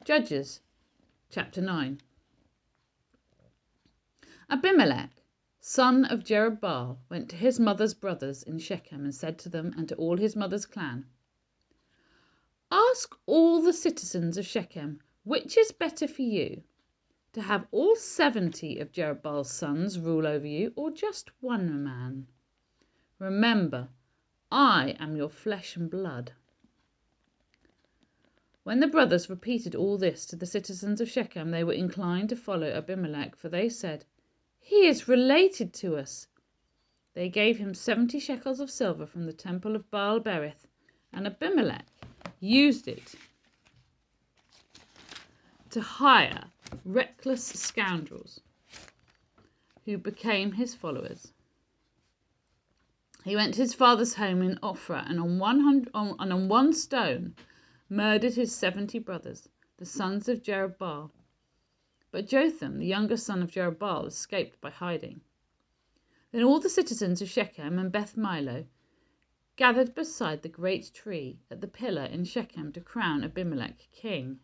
Judges chapter 9. Abimelech, son of Jerubbaal, went to his mother's brothers in Shechem and said to them and to all his mother's clan, "Ask all the citizens of Shechem, which is better for you, to have all 70 of Jerubbaal's sons rule over you, or just one man? Remember, I am your flesh and blood." When the brothers repeated all this to the citizens of Shechem, they were inclined to follow Abimelech, for they said, "He is related to us." They gave him 70 shekels of silver from the temple of Baal-berith, and Abimelech used it to hire reckless scoundrels who became his followers. He went to his father's home in Ophrah, and on one stone murdered his 70 brothers, the sons of Jerubbaal. But Jotham, the younger son of Jerubbaal, escaped by hiding. Then all the citizens of Shechem and Beth Milo gathered beside the great tree at the pillar in Shechem to crown Abimelech king.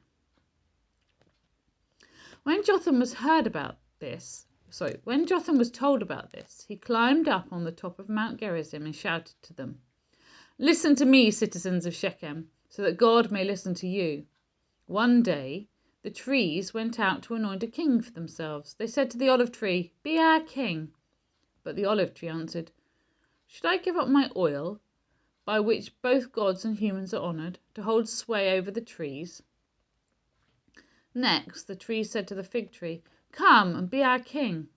When Jotham was told about this, he climbed up on the top of Mount Gerizim and shouted to them, "Listen to me, citizens of Shechem, so that God may listen to you." One day the trees went out to anoint a king for themselves. They said to the olive tree, "Be our king." But the olive tree answered, "Should I give up my oil, by which both gods and humans are honoured, to hold sway over the trees?" Next the tree said to the fig tree, "Come and be our king."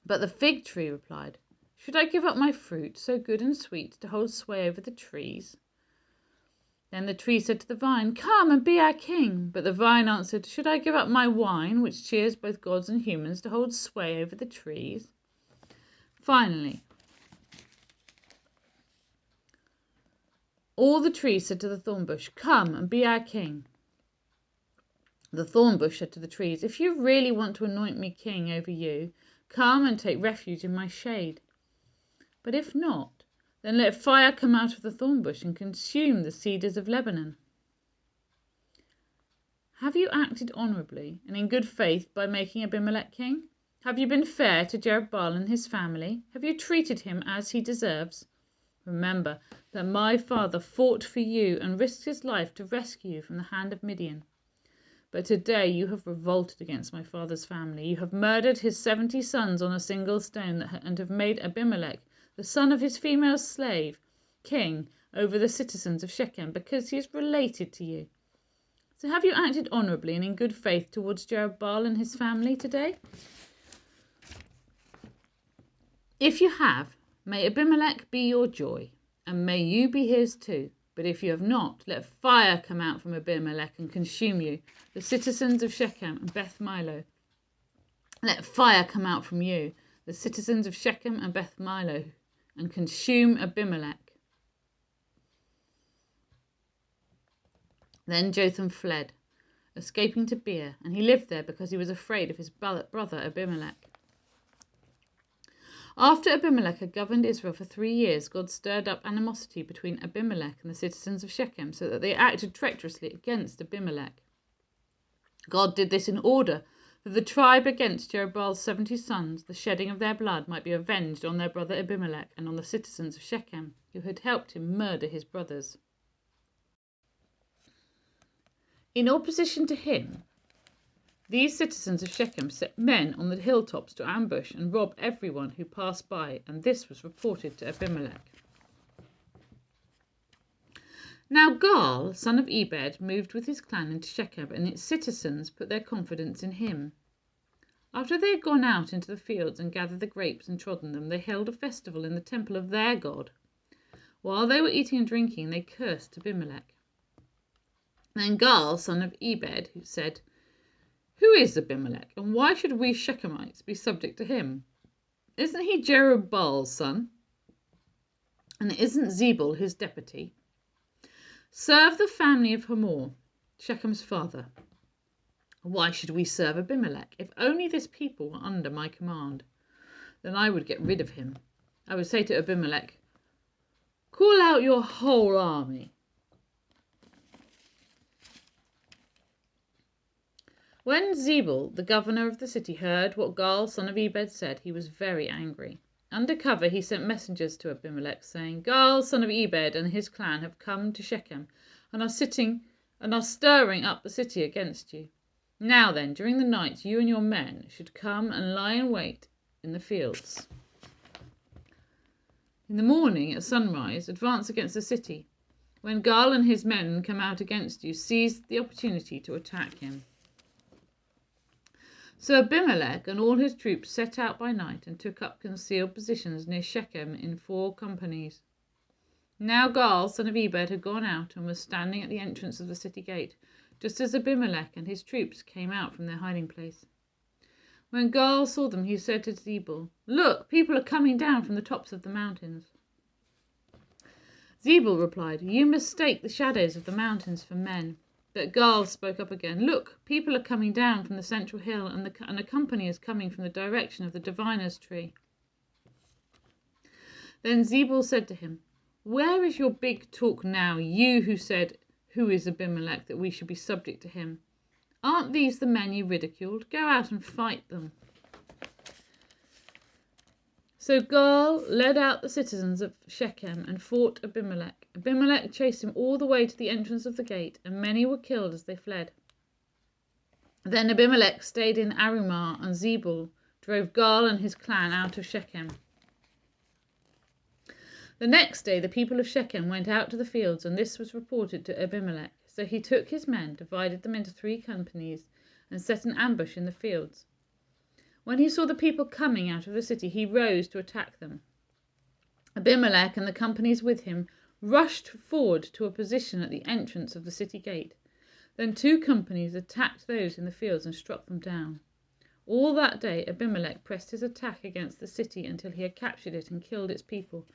But the fig tree replied, "Should I give up my fruit, so good and sweet, to hold sway over the trees?" Then the tree said to the vine, "Come and be our king." But the vine answered, "Should I give up my wine, which cheers both gods and humans, to hold sway over the trees?" Finally, all the trees said to the thorn bush, "Come and be our king." The thorn bush said to the trees, "If you really want to anoint me king over you, come and take refuge in my shade. But if not, then let fire come out of the thorn bush and consume the cedars of Lebanon." Have you acted honourably and in good faith by making Abimelech king? Have you been fair to Jerubbaal and his family? Have you treated him as he deserves? Remember that my father fought for you and risked his life to rescue you from the hand of Midian. But today you have revolted against my father's family. You have murdered his 70 sons on a single stone and have made Abimelech, the son of his female slave, king over the citizens of Shechem, because he is related to you. So have you acted honourably and in good faith towards Jerubbaal and his family today? If you have, may Abimelech be your joy, and may you be his too. But if you have not, let fire come out from Abimelech and consume you, the citizens of Shechem and Beth Milo. Let fire come out from you, the citizens of Shechem and Beth Milo, and consume Abimelech. Then Jotham fled, escaping to Beer, and he lived there because he was afraid of his brother Abimelech. After Abimelech had governed Israel for 3 years, God stirred up animosity between Abimelech and the citizens of Shechem, so that they acted treacherously against Abimelech. God did this in order that the tribe against Jerubbaal's 70 sons, the shedding of their blood, might be avenged on their brother Abimelech and on the citizens of Shechem, who had helped him murder his brothers. In opposition to him, these citizens of Shechem set men on the hilltops to ambush and rob everyone who passed by, and this was reported to Abimelech. Now Gaal, son of Ebed, moved with his clan into Shechem, and its citizens put their confidence in him. After they had gone out into the fields and gathered the grapes and trodden them, they held a festival in the temple of their god. While they were eating and drinking, they cursed Abimelech. Then Gaal, son of Ebed, who said, "Who is Abimelech, and why should we Shechemites be subject to him? Isn't he Jerubbaal's son? And isn't Zebul his deputy? Serve the family of Hamor, Shechem's father. Why should we serve Abimelech? If only this people were under my command, then I would get rid of him. I would say to Abimelech, 'Call out your whole army.' When Zebul, the governor of the city, heard what Gaal, son of Ebed, said, he was very angry. Under cover he sent messengers to Abimelech, saying, Gaal, son of Ebed, and his clan have come to Shechem, and are stirring up the city against you. Now then, during the night, you and your men should come and lie in wait in the fields. In the morning, at sunrise, advance against the city. When Gaal and his men come out against you, seize the opportunity to attack him. So Abimelech and all his troops set out by night and took up concealed positions near Shechem in 4 companies. Now Gaal, son of Ebed, had gone out and was standing at the entrance of the city gate, just as Abimelech and his troops came out from their hiding place. When Gaal saw them, he said to Zebul, Look, people are coming down from the tops of the mountains. Zebul replied, You mistake the shadows of the mountains for men. But Gaal spoke up again, Look, people are coming down from the central hill, and a company is coming from the direction of the diviner's tree. Then Zebul said to him, Where is your big talk now, you who said, Who is Abimelech, that we should be subject to him? Aren't these the men you ridiculed? Go out and fight them. So Gaal led out the citizens of Shechem and fought Abimelech. Abimelech chased him all the way to the entrance of the gate, and many were killed as they fled. Then Abimelech stayed in Arumah, and Zebul drove Gaal and his clan out of Shechem. The next day the people of Shechem went out to the fields, and this was reported to Abimelech. So he took his men, divided them into 3 companies, and set an ambush in the fields. When he saw the people coming out of the city, he rose to attack them. Abimelech and the companies with him rushed forward to a position at the entrance of the city gate. Then 2 companies attacked those in the fields and struck them down. All that day Abimelech pressed his attack against the city until he had captured it and killed its people.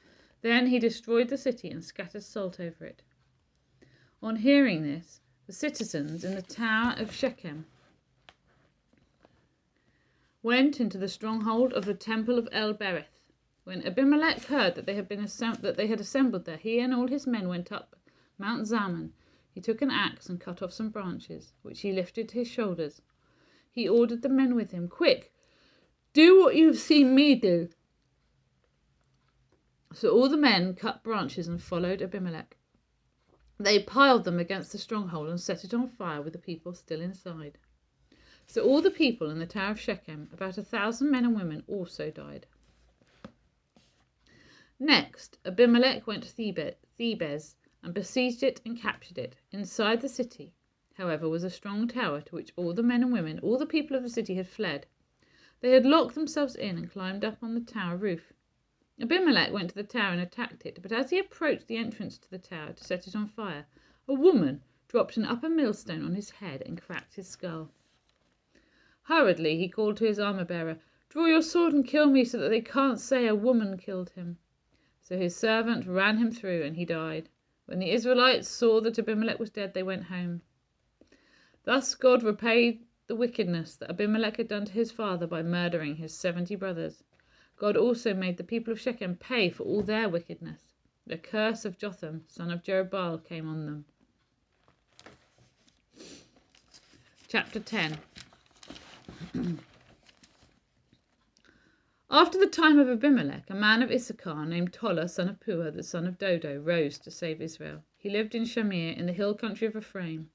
Then he destroyed the city and scattered salt over it. On hearing this, the citizens in the tower of Shechem went into the stronghold of the temple of El-Berith. When Abimelech heard that they had assembled there, he and all his men went up Mount Zaman. He took an axe and cut off some branches, which he lifted to his shoulders. He ordered the men with him, Quick, do what you have seen me do. So all the men cut branches and followed Abimelech. They piled them against the stronghold and set it on fire with the people still inside. So all the people in the tower of Shechem, about 1,000 men and women, also died. Next, Abimelech went to Thebez and besieged it and captured it. Inside the city, however, was a strong tower to which all the men and women, all the people of the city had fled. They had locked themselves in and climbed up on the tower roof. Abimelech went to the tower and attacked it, but as he approached the entrance to the tower to set it on fire, a woman dropped an upper millstone on his head and cracked his skull. Hurriedly he called to his armor-bearer, Draw your sword and kill me so that they can't say a woman killed him. So his servant ran him through and he died. When the Israelites saw that Abimelech was dead, they went home. Thus God repaid the wickedness that Abimelech had done to his father by murdering his 70 brothers. God also made the people of Shechem pay for all their wickedness. The curse of Jotham, son of Jerubbaal, came on them. Chapter 10. After the time of Abimelech, a man of Issachar named Tola, son of Puah, the son of Dodo, rose to save Israel. He lived in Shamir, in the hill country of Ephraim.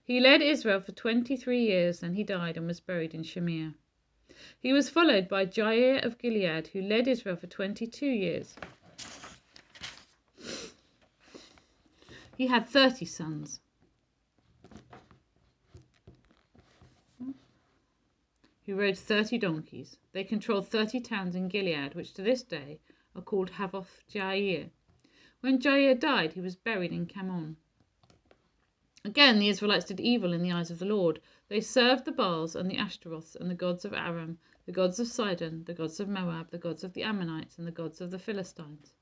He led Israel for 23 years, then he died and was buried in Shamir. He was followed by Jair of Gilead, who led Israel for 22 years. He had 30 sons. Who rode 30 donkeys. They controlled 30 towns in Gilead, which to this day are called Havoth Jair. When Jair died, he was buried in Camon. Again, the Israelites did evil in the eyes of the Lord. They served the Baals and the Ashtaroths and the gods of Aram, the gods of Sidon, the gods of Moab, the gods of the Ammonites, and the gods of the Philistines.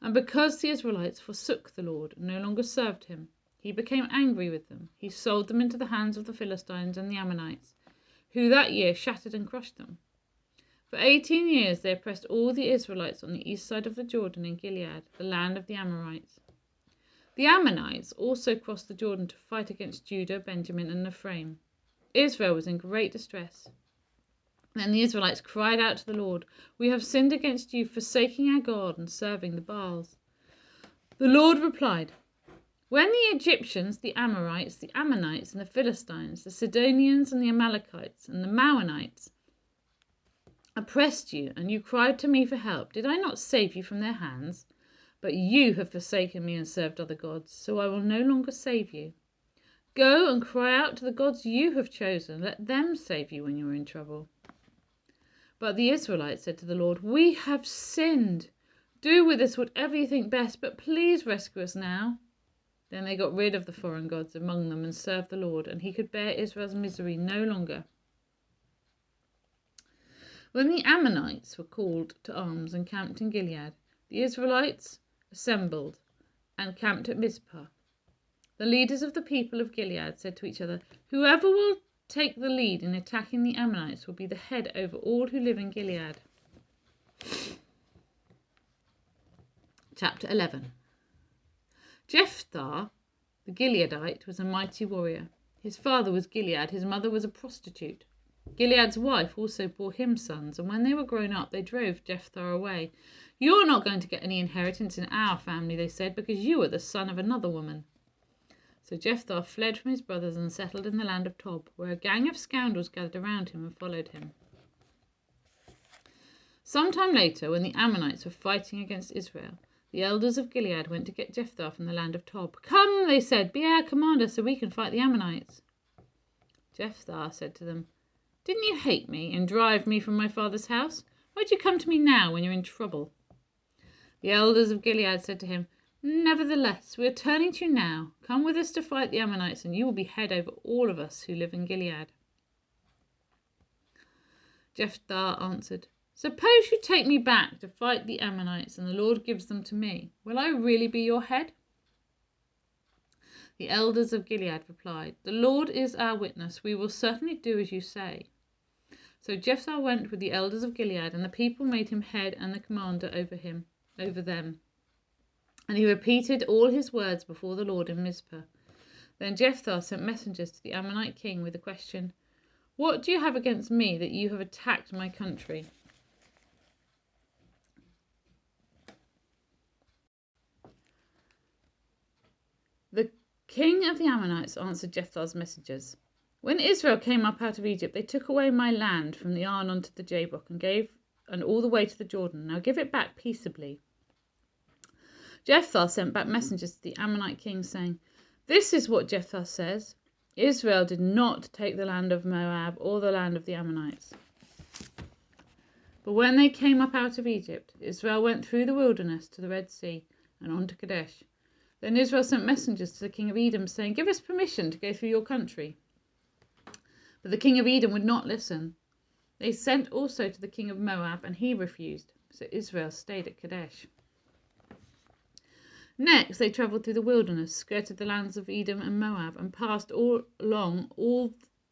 And because the Israelites forsook the Lord and no longer served him, he became angry with them. He sold them into the hands of the Philistines and the Ammonites, who that year shattered and crushed them. For 18 years they oppressed all the Israelites on the east side of the Jordan in Gilead, the land of the Amorites. The Ammonites also crossed the Jordan to fight against Judah, Benjamin, and Ephraim. Israel was in great distress. Then the Israelites cried out to the Lord, "We have sinned against you, forsaking our God and serving the Baals." The Lord replied, "When the Egyptians, the Amorites, the Ammonites, and the Philistines, the Sidonians, and the Amalekites, and the Maonites oppressed you, and you cried to me for help, did I not save you from their hands? But you have forsaken me and served other gods, so I will no longer save you. Go and cry out to the gods you have chosen. Let them save you when you are in trouble." But the Israelites said to the Lord, "We have sinned. Do with us whatever you think best, but please rescue us now." Then they got rid of the foreign gods among them and served the Lord, and he could bear Israel's misery no longer. When the Ammonites were called to arms and camped in Gilead, the Israelites assembled and camped at Mizpah. The leaders of the people of Gilead said to each other, "Whoever will take the lead in attacking the Ammonites will be the head over all who live in Gilead." Chapter 11. Jephthah the Gileadite was a mighty warrior. His father was Gilead, his mother was a prostitute. Gilead's wife also bore him sons, and when they were grown up, they drove Jephthah away. "You're not going to get any inheritance in our family," they said, "because you are the son of another woman." So Jephthah fled from his brothers and settled in the land of Tob, where a gang of scoundrels gathered around him and followed him. Some time later, when the Ammonites were fighting against Israel, the elders of Gilead went to get Jephthah from the land of Tob. "Come," they said, "be our commander so we can fight the Ammonites." Jephthah said to them, "Didn't you hate me and drive me from my father's house? Why'd you come to me now when you're in trouble?" The elders of Gilead said to him, "Nevertheless, we are turning to you now. Come with us to fight the Ammonites, and you will be head over all of us who live in Gilead." Jephthah answered, "Suppose you take me back to fight the Ammonites, and the Lord gives them to me. Will I really be your head?" The elders of Gilead replied, "The Lord is our witness. We will certainly do as you say." So Jephthah went with the elders of Gilead, and the people made him head and the commander over them. And he repeated all his words before the Lord in Mizpah. Then Jephthah sent messengers to the Ammonite king with the question, "What do you have against me that you have attacked my country?" The king of the Ammonites answered Jephthah's messengers, "When Israel came up out of Egypt, they took away my land from the Arnon to the Jabbok and all the way to the Jordan. Now give it back peaceably." Jephthah sent back messengers to the Ammonite king, saying, "This is what Jephthah says. Israel did not take the land of Moab or the land of the Ammonites. But when they came up out of Egypt, Israel went through the wilderness to the Red Sea and on to Kadesh. Then Israel sent messengers to the king of Edom, saying, 'Give us permission to go through your country.' But the king of Edom would not listen. They sent also to the king of Moab, and he refused. So Israel stayed at Kadesh. Next, they travelled through the wilderness, skirted the lands of Edom and Moab, and passed along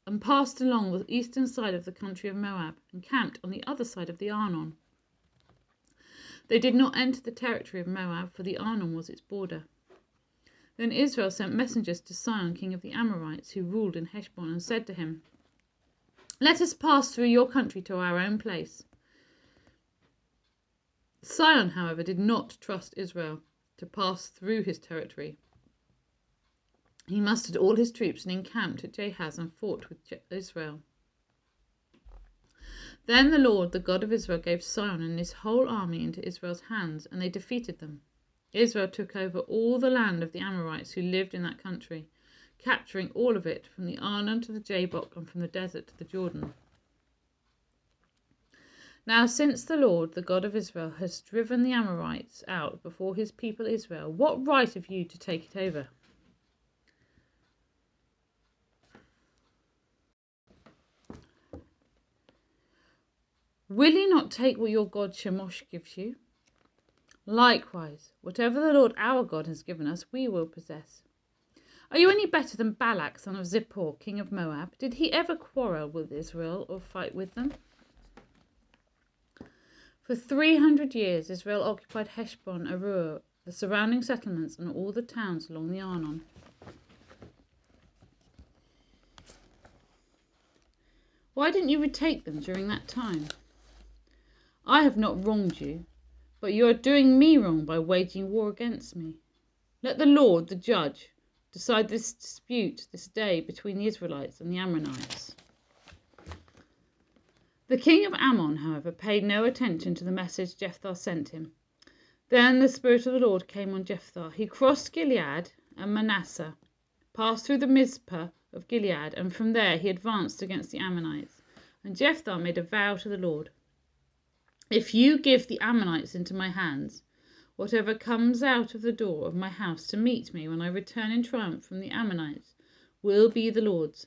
the eastern side of the country of Moab, and camped on the other side of the Arnon. They did not enter the territory of Moab, for the Arnon was its border. Then Israel sent messengers to Sihon, king of the Amorites, who ruled in Heshbon, and said to him, 'Let us pass through your country to our own place.' Sihon, however, did not trust Israel to pass through his territory. He mustered all his troops and encamped at Jahaz and fought with Israel. Then the Lord, the God of Israel, gave Sihon and his whole army into Israel's hands, and they defeated them. Israel took over all the land of the Amorites who lived in that country, capturing all of it, from the Arnon to the Jabbok and from the desert to the Jordan. Now, since the Lord, the God of Israel, has driven the Amorites out before his people Israel, what right have you to take it over?" "Will you not take what your god Chemosh gives you? Likewise, whatever the Lord our God has given us, we will possess. Are you any better than Balak, son of Zippor, king of Moab? Did he ever quarrel with Israel or fight with them? For 300 years Israel occupied Heshbon, Aroer, the surrounding settlements, and all the towns along the Arnon. Why didn't you retake them during that time? I have not wronged you, but you are doing me wrong by waging war against me. Let the Lord, the judge, decide this dispute this day between the Israelites and the Ammonites." The king of Ammon, however, paid no attention to the message Jephthah sent him. Then the Spirit of the Lord came on Jephthah. He crossed Gilead and Manasseh, passed through the Mizpah of Gilead, and from there he advanced against the Ammonites. And Jephthah made a vow to the Lord: "If you give the Ammonites into my hands, whatever comes out of the door of my house to meet me when I return in triumph from the Ammonites will be the Lord's,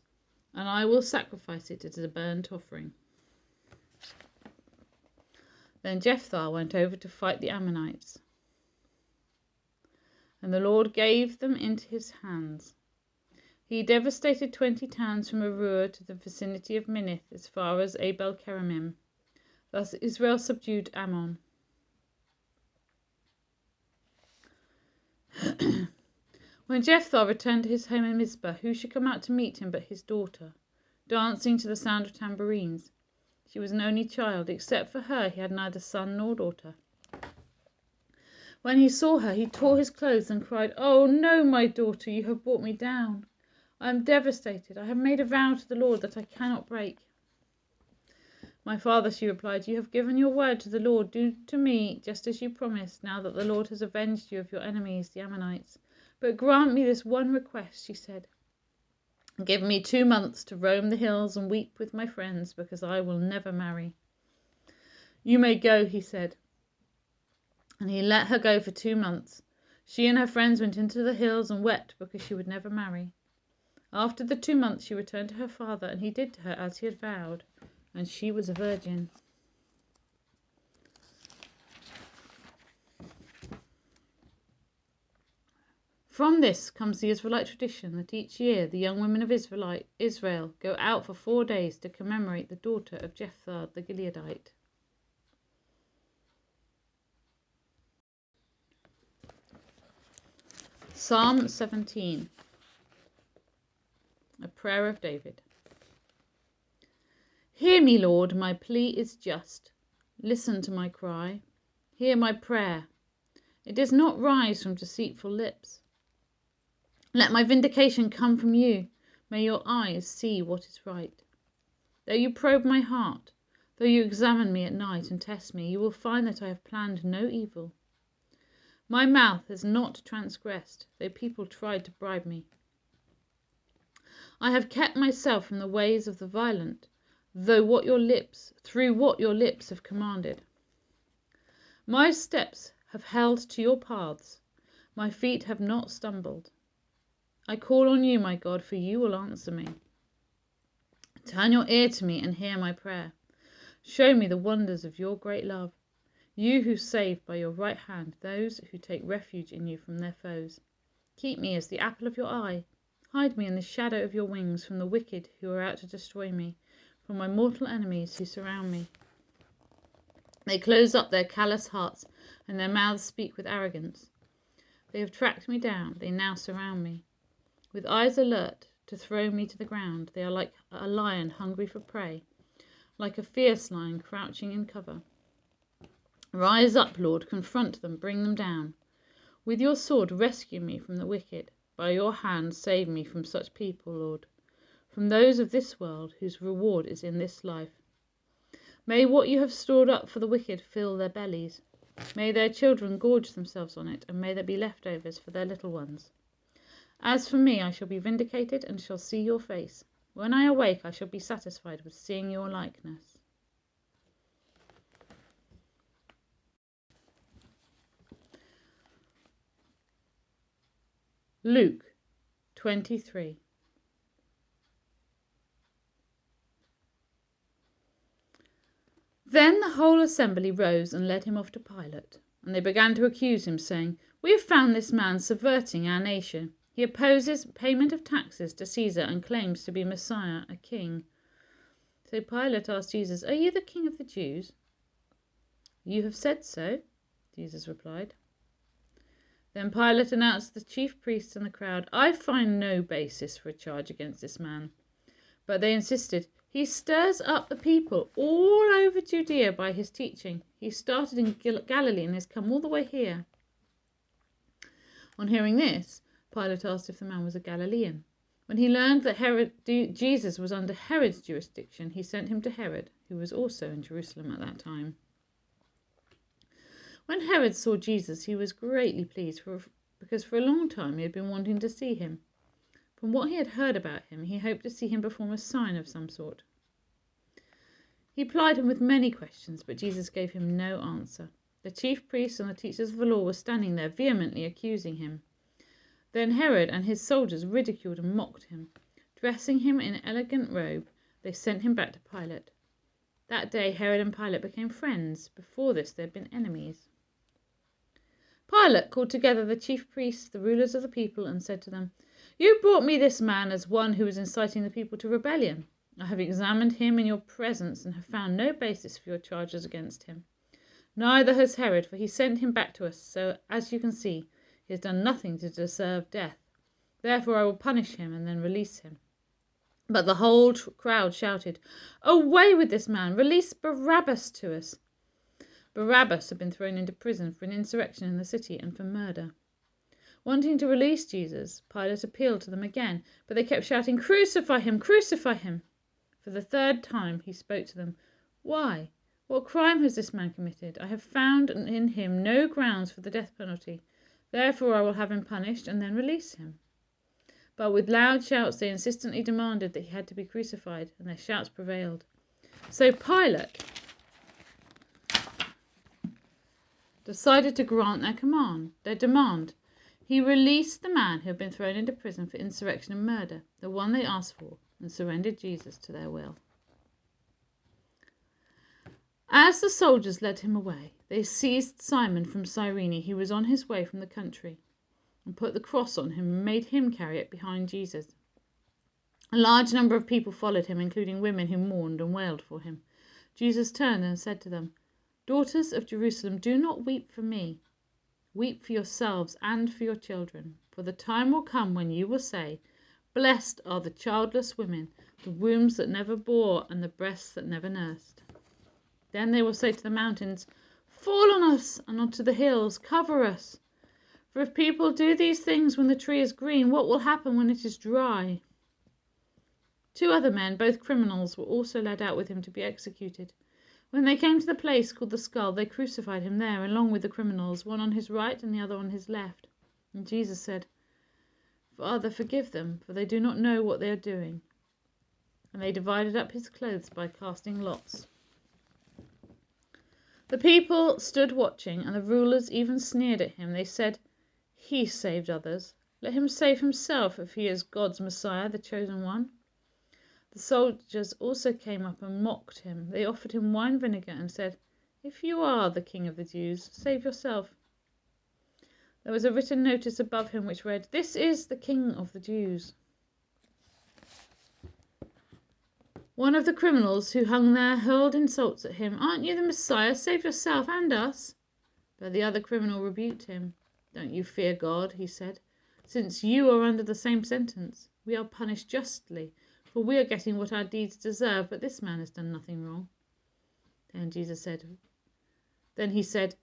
and I will sacrifice it as a burnt offering." Then Jephthah went over to fight the Ammonites, and the Lord gave them into his hands. He devastated 20 towns from Aroer to the vicinity of Minnith as far as Abel-keramim. Thus Israel subdued Ammon. When Jephthah returned to his home in Mizpah, who should come out to meet him but his daughter, dancing to the sound of tambourines? She was an only child. Except for her, he had neither son nor daughter. When he saw her, he tore his clothes and cried, "Oh, no, my daughter, you have brought me down. I am devastated. I have made a vow to the Lord that I cannot break." "My father," she replied, "you have given your word to the Lord. Do to me just as you promised, now that the Lord has avenged you of your enemies, the Ammonites. But grant me this one request," she said. "Give me 2 months to roam the hills and weep with my friends, because I will never marry." "You may go," he said. And he let her go for 2 months. She and her friends went into the hills and wept because she would never marry. After the 2 months she returned to her father, and he did to her as he had vowed, and she was a virgin. From this comes the Israelite tradition that each year the young women of Israel go out for 4 days to commemorate the daughter of Jephthah the Gileadite. Psalm 17, a prayer of David. Hear me, Lord, my plea is just. Listen to my cry. Hear my prayer. It does not rise from deceitful lips. Let my vindication come from you. May your eyes see what is right. Though you probe my heart, though you examine me at night and test me, you will find that I have planned no evil. My mouth has not transgressed, though people tried to bribe me. I have kept myself from the ways of the violent, through what your lips have commanded. My steps have held to your paths, my feet have not stumbled. I call on you, my God, for you will answer me. Turn your ear to me and hear my prayer. Show me the wonders of your great love, you who save by your right hand those who take refuge in you from their foes. Keep me as the apple of your eye. Hide me in the shadow of your wings from the wicked who are out to destroy me, from my mortal enemies who surround me. They close up their callous hearts, and their mouths speak with arrogance. They have tracked me down, they now surround me. With eyes alert to throw me to the ground, they are like a lion hungry for prey, like a fierce lion crouching in cover. Rise up, Lord, confront them, bring them down. With your sword rescue me from the wicked. By your hand save me from such people, Lord, from those of this world whose reward is in this life. May what you have stored up for the wicked fill their bellies. May their children gorge themselves on it, and may there be leftovers for their little ones. As for me, I shall be vindicated and shall see your face. When I awake, I shall be satisfied with seeing your likeness. Luke 23. Then the whole assembly rose and led him off to Pilate, and they began to accuse him, saying, "We have found this man subverting our nation. He opposes payment of taxes to Caesar and claims to be Messiah, a king." So Pilate asked Jesus, "Are you the king of the Jews?" "You have said so," Jesus replied. Then Pilate announced to the chief priests and the crowd, "I find no basis for a charge against this man. But they insisted, "He stirs up the people all over Judea by his teaching. He started in Galilee and has come all the way here." On hearing this, Pilate asked if the man was a Galilean. When he learned that Jesus was under Herod's jurisdiction, he sent him to Herod, who was also in Jerusalem at that time. When Herod saw Jesus, he was greatly pleased, because for a long time he had been wanting to see him. From what he had heard about him, he hoped to see him perform a sign of some sort. He plied him with many questions, but Jesus gave him no answer. The chief priests and the teachers of the law were standing there, vehemently accusing him. Then Herod and his soldiers ridiculed and mocked him. Dressing him in an elegant robe, they sent him back to Pilate. That day Herod and Pilate became friends. Before this they had been enemies. Pilate called together the chief priests, the rulers of the people, and said to them, "You brought me this man as one who was inciting the people to rebellion. I have examined him in your presence and have found no basis for your charges against him. Neither has Herod, for he sent him back to us. So, as you can see, he has done nothing to deserve death. Therefore I will punish him and then release him." But the whole crowd shouted, "Away with this man! Release Barabbas to us!" Barabbas had been thrown into prison for an insurrection in the city and for murder. Wanting to release Jesus, Pilate appealed to them again, but they kept shouting, "Crucify him! Crucify him!" For the third time he spoke to them. "Why? What crime has this man committed? I have found in him no grounds for the death penalty. Therefore I will have him punished and then release him." But with loud shouts they insistently demanded that he had to be crucified, and their shouts prevailed. So Pilate decided to grant their demand. He released the man who had been thrown into prison for insurrection and murder, the one they asked for, and surrendered Jesus to their will. As the soldiers led him away, they seized Simon from Cyrene, who was on his way from the country, and put the cross on him and made him carry it behind Jesus. A large number of people followed him, including women who mourned and wailed for him. Jesus turned and said to them, "Daughters of Jerusalem, do not weep for me. Weep for yourselves and for your children. For the time will come when you will say, 'Blessed are the childless women, the wombs that never bore, and the breasts that never nursed.' Then they will say to the mountains, 'Fall on us,' and onto the hills, 'Cover us.' For if people do these things when the tree is green, what will happen when it is dry?" 2 other men, both criminals, were also led out with him to be executed. When they came to the place called the Skull, they crucified him there, along with the criminals, one on his right and the other on his left. And Jesus said, "Father, forgive them, for they do not know what they are doing." And they divided up his clothes by casting lots. The people stood watching, and the rulers even sneered at him. They said, "He saved others. Let him save himself if he is God's Messiah, the chosen one." The soldiers also came up and mocked him. They offered him wine vinegar and said, "If you are the King of the Jews, save yourself." There was a written notice above him which read, "This is the King of the Jews." One of the criminals who hung there hurled insults at him. "Aren't you the Messiah? Save yourself and us." But the other criminal rebuked him. "Don't you fear God," he said, "since you are under the same sentence. We are punished justly, for we are getting what our deeds deserve, but this man has done nothing wrong." Then he said,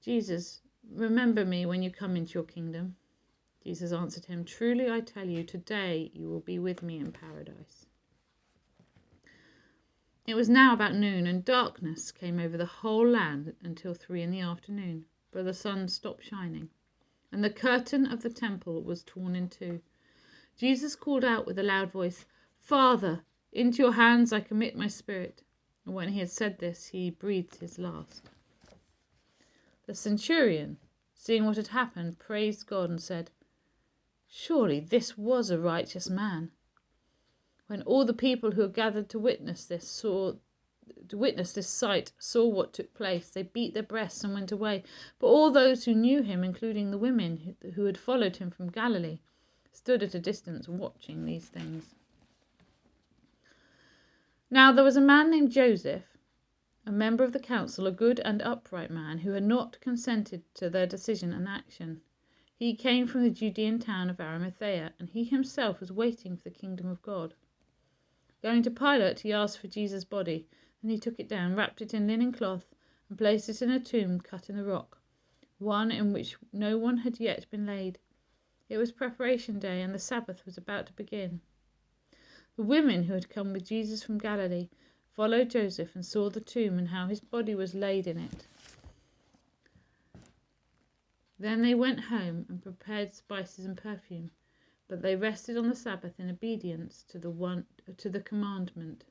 "Jesus, remember me when you come into your kingdom." Jesus answered him, "Truly I tell you, today you will be with me in paradise." It was now about noon, and darkness came over the whole land until 3 p.m, but the sun stopped shining, and the curtain of the temple was torn in two. Jesus called out with a loud voice, "Father, into your hands I commit my spirit." And when he had said this, he breathed his last. The centurion, seeing what had happened, praised God and said, "Surely this was a righteous man." When all the people who had gathered to witness this sight saw what took place, they beat their breasts and went away. But all those who knew him, including the women who had followed him from Galilee, stood at a distance watching these things. Now there was a man named Joseph, a member of the council, a good and upright man, who had not consented to their decision and action. He came from the Judean town of Arimathea, and he himself was waiting for the kingdom of God. Going to Pilate, he asked for Jesus' body. Then he took it down, wrapped it in linen cloth, and placed it in a tomb cut in the rock, one in which no one had yet been laid. It was preparation day, and the Sabbath was about to begin. The women who had come with Jesus from Galilee followed Joseph and saw the tomb and how his body was laid in it. Then they went home and prepared spices and perfume, but they rested on the Sabbath in obedience to the commandment.